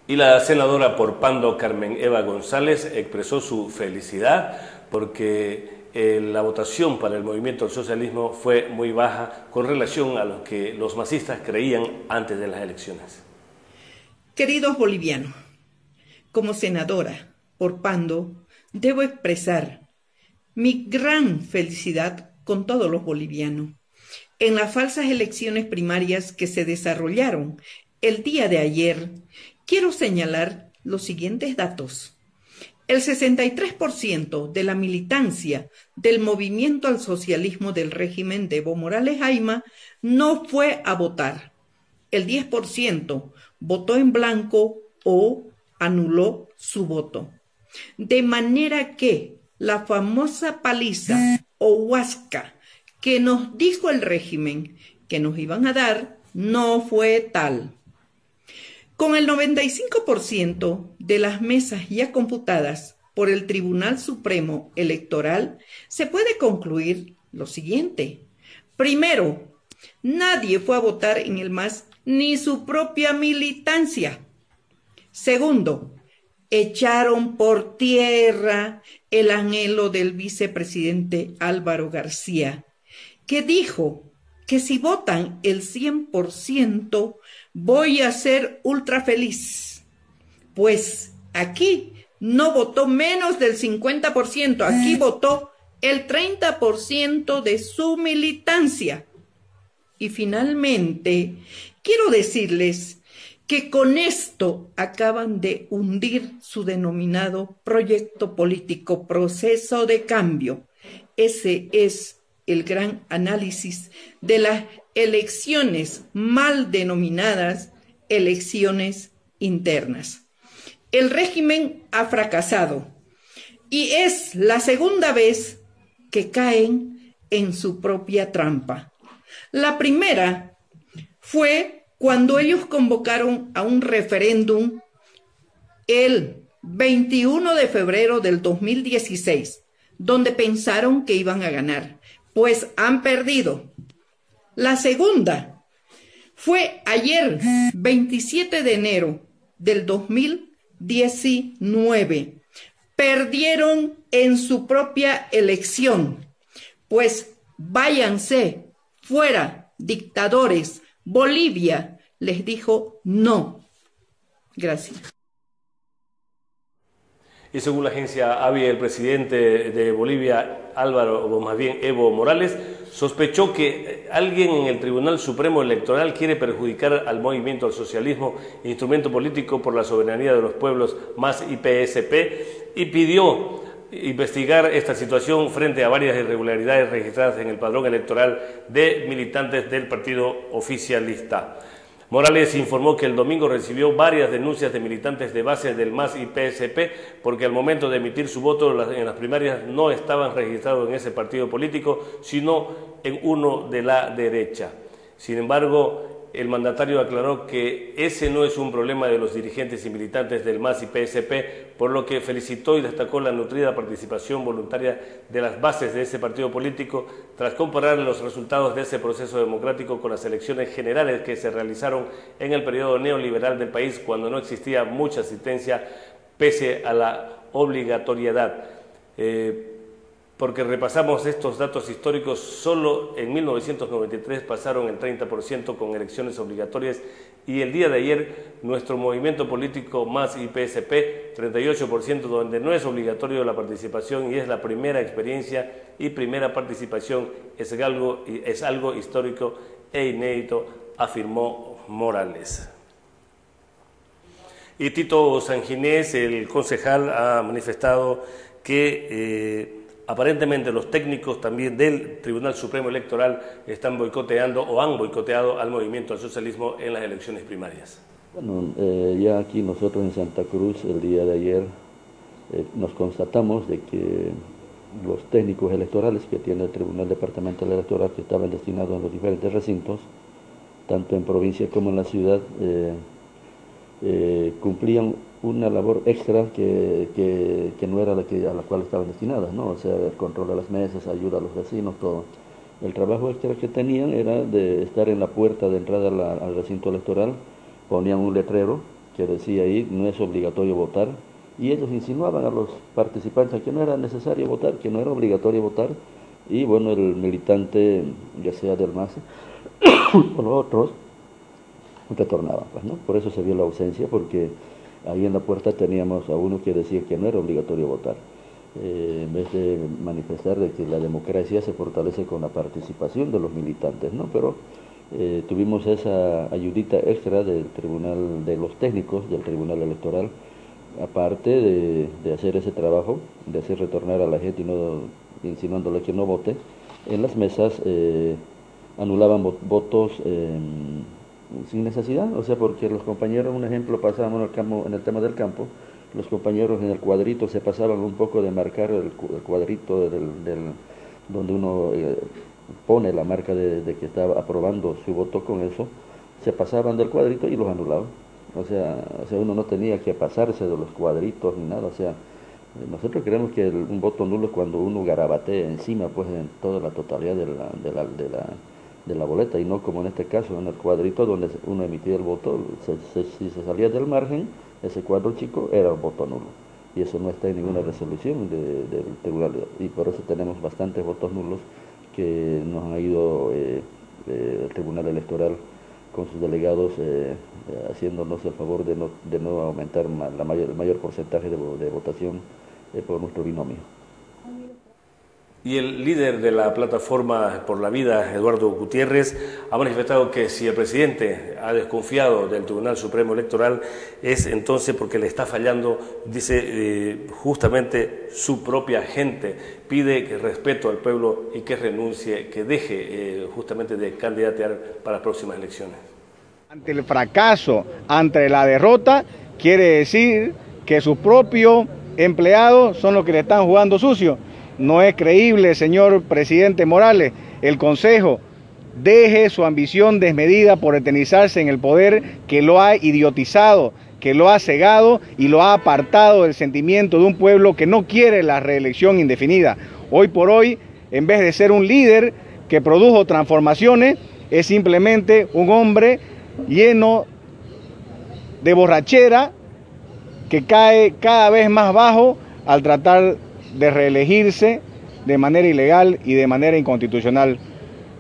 Y la senadora por Pando, Carmen Eva González, expresó su felicidad porque la votación para el movimiento al socialismo fue muy baja con relación a lo que los masistas creían antes de las elecciones. Queridos bolivianos, como senadora por Pando, debo expresar mi gran felicidad con todos los bolivianos en las falsas elecciones primarias que se desarrollaron el día de ayer. Quiero señalar los siguientes datos. El 63% de la militancia del movimiento al socialismo del régimen de Evo Morales Ayma no fue a votar. El 10% votó en blanco o anuló su voto. De manera que la famosa paliza o huasca que nos dijo el régimen que nos iban a dar no fue tal. Con el 95% de las mesas ya computadas por el Tribunal Supremo Electoral, se puede concluir lo siguiente. Primero, nadie fue a votar en el MAS ni su propia militancia. Segundo, echaron por tierra el anhelo del vicepresidente Álvaro García, que dijo que si votan el 100%, voy a ser ultra feliz. Pues aquí no votó menos del 50%, aquí votó el 30% de su militancia. Y finalmente, quiero decirles que con esto acaban de hundir su denominado proyecto político, proceso de cambio. Ese es el gran análisis de las elecciones mal denominadas elecciones internas. El régimen ha fracasado y es la segunda vez que caen en su propia trampa. La primera fue cuando ellos convocaron a un referéndum el 21 de febrero del 2016, donde pensaron que iban a ganar, pues han perdido. La segunda fue ayer, 27 de enero del 2019. Perdieron en su propia elección, pues váyanse fuera, dictadores. Bolivia les dijo no. Gracias. Y según la agencia AVI, el presidente de Bolivia, Álvaro, o más bien Evo Morales, sospechó que alguien en el Tribunal Supremo Electoral quiere perjudicar al movimiento al socialismo, instrumento político por la soberanía de los pueblos, MAS y PSP, y pidió investigar esta situación frente a varias irregularidades registradas en el padrón electoral de militantes del partido oficialista. Morales informó que el domingo recibió varias denuncias de militantes de bases del MAS y PSP porque al momento de emitir su voto en las primarias no estaban registrados en ese partido político, sino en uno de la derecha. Sin embargo, el mandatario aclaró que ese no es un problema de los dirigentes y militantes del MAS y PSP, por lo que felicitó y destacó la nutrida participación voluntaria de las bases de ese partido político tras comparar los resultados de ese proceso democrático con las elecciones generales que se realizaron en el periodo neoliberal del país cuando no existía mucha asistencia pese a la obligatoriedad. Porque repasamos estos datos históricos, solo en 1993 pasaron el 30% con elecciones obligatorias y el día de ayer nuestro movimiento político MAS y PSP, 38%, donde no es obligatorio la participación y es la primera experiencia y primera participación, es algo histórico e inédito, afirmó Morales. Y Tito Sanginés, el concejal, ha manifestado que aparentemente los técnicos también del Tribunal Supremo Electoral están boicoteando o han boicoteado al movimiento al socialismo en las elecciones primarias. Bueno, ya aquí nosotros en Santa Cruz el día de ayer nos constatamos de que los técnicos electorales que tiene el Tribunal Departamental Electoral, que estaban destinados en los diferentes recintos, tanto en provincia como en la ciudad, cumplían una labor extra que no era a la cual estaban destinadas, ¿no? O sea, el control de las mesas, ayuda a los vecinos, todo. El trabajo extra que tenían era de estar en la puerta de entrada al recinto electoral, ponían un letrero que decía ahí, no es obligatorio votar, y ellos insinuaban a los participantes que no era necesario votar, que no era obligatorio votar, y bueno, el militante, ya sea del MAS o los otros, retornaban, pues, ¿no? Por eso se vio la ausencia, porque ahí en la puerta teníamos a uno que decía que no era obligatorio votar, en vez de manifestar de que la democracia se fortalece con la participación de los militantes, ¿no? Pero tuvimos esa ayudita extra del tribunal, de los técnicos del Tribunal Electoral, aparte de hacer ese trabajo, de hacer retornar a la gente y no insinuándole que no vote. En las mesas anulaban votos sin necesidad, o sea, porque los compañeros, un ejemplo, pasábamos en el tema del campo, los compañeros en el cuadrito se pasaban un poco de marcar el cuadrito donde uno pone la marca de que estaba aprobando su voto, con eso se pasaban del cuadrito y los anulaban. O sea, uno no tenía que pasarse de los cuadritos ni nada. O sea, nosotros creemos que un voto nulo es cuando uno garabatea encima, pues, en toda la totalidad de la boleta, y no como en este caso, en el cuadrito donde uno emitía el voto, si se salía del margen, ese cuadro chico era un voto nulo, y eso no está en ninguna resolución del tribunal, y por eso tenemos bastantes votos nulos que nos ha ido el Tribunal Electoral con sus delegados haciéndonos el favor de no aumentar el mayor porcentaje de votación por nuestro binomio. Y el líder de la Plataforma por la Vida, Eduardo Gutiérrez, ha manifestado que si el presidente ha desconfiado del Tribunal Supremo Electoral es entonces porque le está fallando, dice, justamente su propia gente. Pide que respeto al pueblo y que renuncie, que deje justamente de candidatear para las próximas elecciones. Ante el fracaso, ante la derrota, quiere decir que sus propios empleados son los que le están jugando sucio. No es creíble, señor presidente Morales. El Consejo deje su ambición desmedida por eternizarse en el poder, que lo ha idiotizado, que lo ha cegado y lo ha apartado del sentimiento de un pueblo que no quiere la reelección indefinida. Hoy por hoy, en vez de ser un líder que produjo transformaciones, es simplemente un hombre lleno de borrachera que cae cada vez más bajo al tratar de reelegirse de manera ilegal y de manera inconstitucional.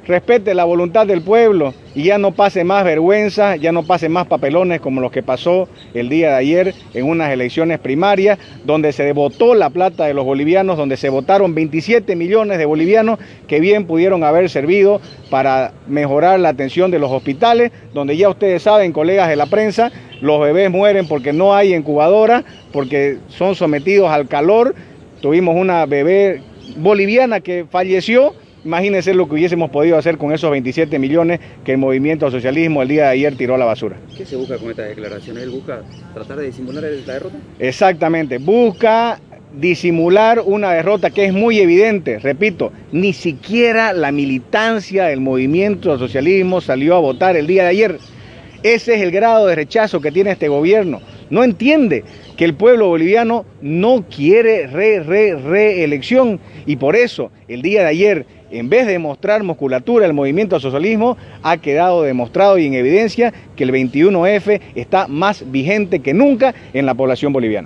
Respete la voluntad del pueblo y ya no pase más vergüenza, ya no pase más papelones como los que pasó el día de ayer en unas elecciones primarias, donde se votó la plata de los bolivianos, donde se votaron 27 millones de bolivianos que bien pudieron haber servido para mejorar la atención de los hospitales, donde ya ustedes saben, colegas de la prensa, los bebés mueren porque no hay incubadora, porque son sometidos al calor. Tuvimos una bebé boliviana que falleció. Imagínense lo que hubiésemos podido hacer con esos 27 millones que el movimiento al socialismo el día de ayer tiró a la basura. ¿Qué se busca con estas declaraciones? ¿Él busca tratar de disimular la derrota? Exactamente, busca disimular una derrota que es muy evidente. Repito, ni siquiera la militancia del movimiento al socialismo salió a votar el día de ayer. Ese es el grado de rechazo que tiene este gobierno. No entiende que el pueblo boliviano no quiere reelección, y por eso el día de ayer, en vez de mostrar musculatura el movimiento al socialismo, ha quedado demostrado y en evidencia que el 21F está más vigente que nunca en la población boliviana.